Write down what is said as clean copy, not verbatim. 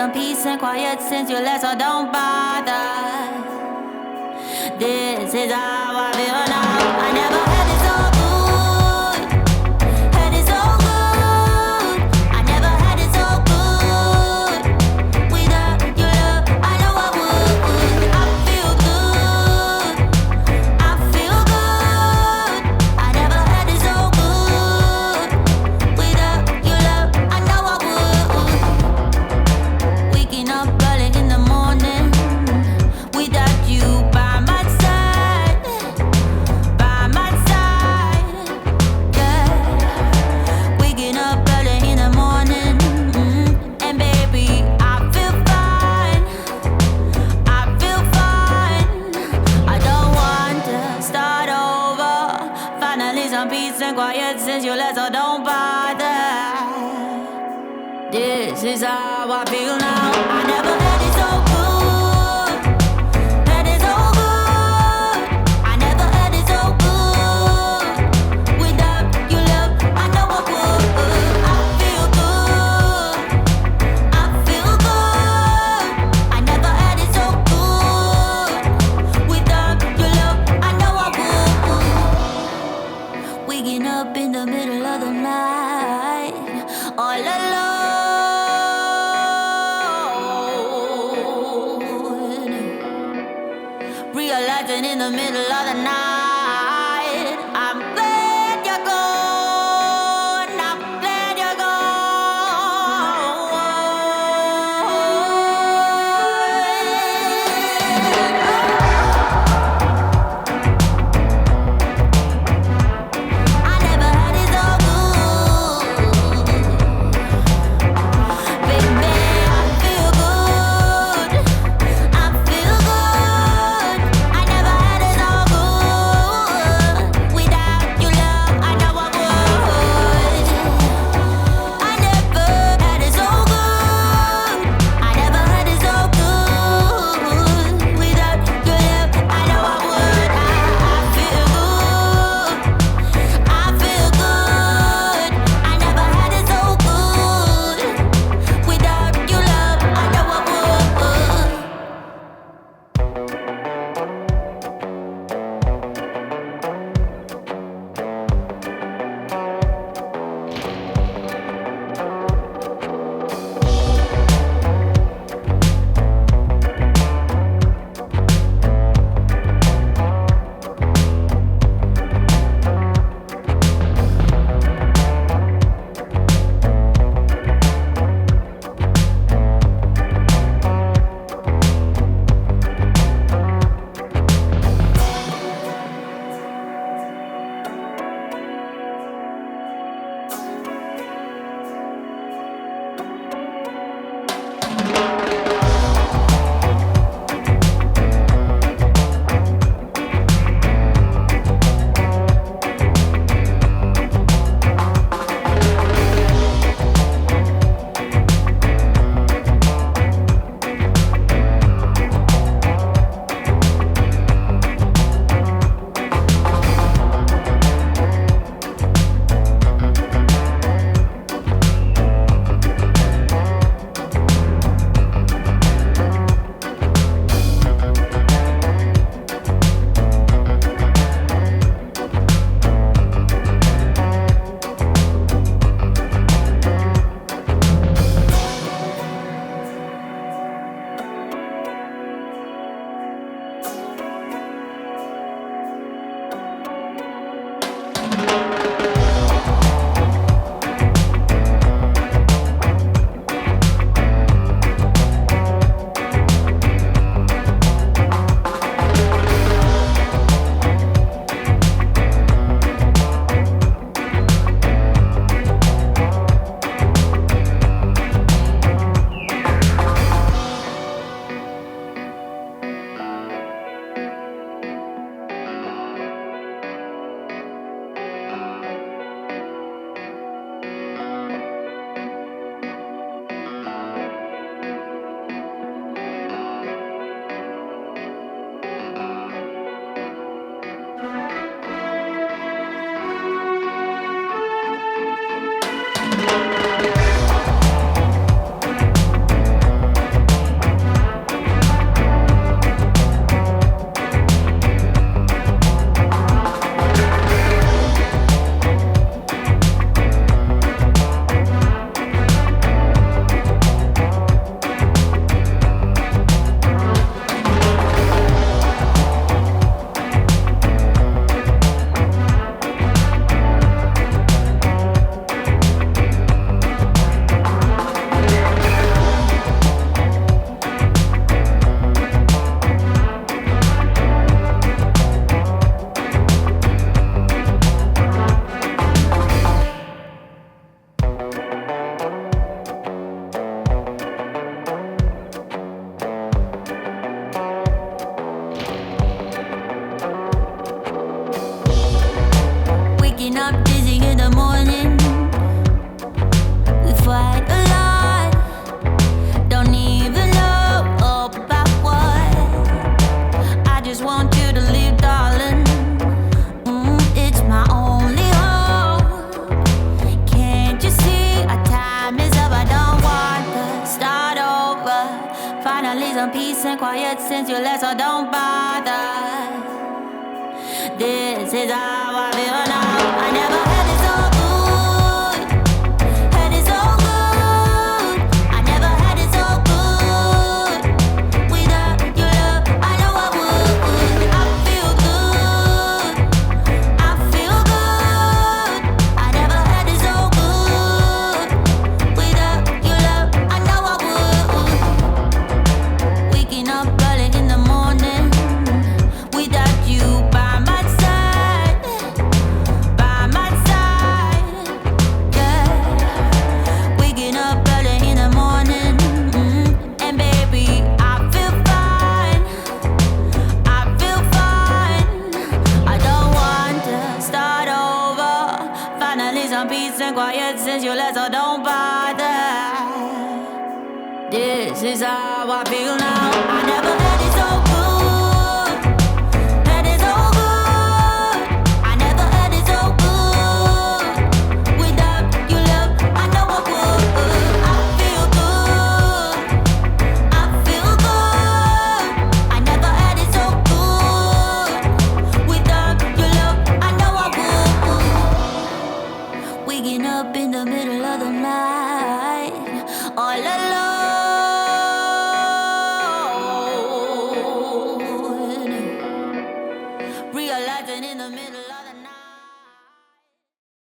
some peace and quiet since you left, so don't bother. This is how I feel now. I never had it so good. Had it so good. I never had it so good. Without your love, I know I would. I feel good. I feel good. I never had it so good. Without your love, I know I would. Waking up early in the morning without you by my side, yeah. Waking up early in the morning, and baby, I feel fine. I feel fine. I don't want to start over. Finally, some peace and quiet since you left, so don't bother. This is how I feel now. I never had it so good. Had it so good. I never had it so good. Without your love, I know I would. I feel good. I feel good. I never had it so good. Without your love, I know I would. Waking up in the middle of the night, all alone. Realizing in the middle of the night, I'm glad you're gone. I'm glad you're gone. I never had it so good. the morning. We fight a lot, don't even know about what. I just want you to leave, darling. It's my only hope. Can't you see our time is up? I don't want to start over. Finally some peace and quiet since you left, so don't bother. This is how I feel now. I never had it so good. Had it so good. I never had it so good. Without your love, I know I would. I feel good. I feel good. I never had it so good. Without your love, I know I would. Waking up early in the morning without you by my side, yeah. Waking up early in the morning, and baby, I feel fine. I feel fine. I don't want to start over. Finally some peace and quiet since you left, so don't bother. This is how I feel now. I never had it so good. Had it so good. I never had it so good. Without your love, I know I would. I feel good. I feel good. I never had it so good. Without your love, I know I would. Waking up in the middle of the night, all alone.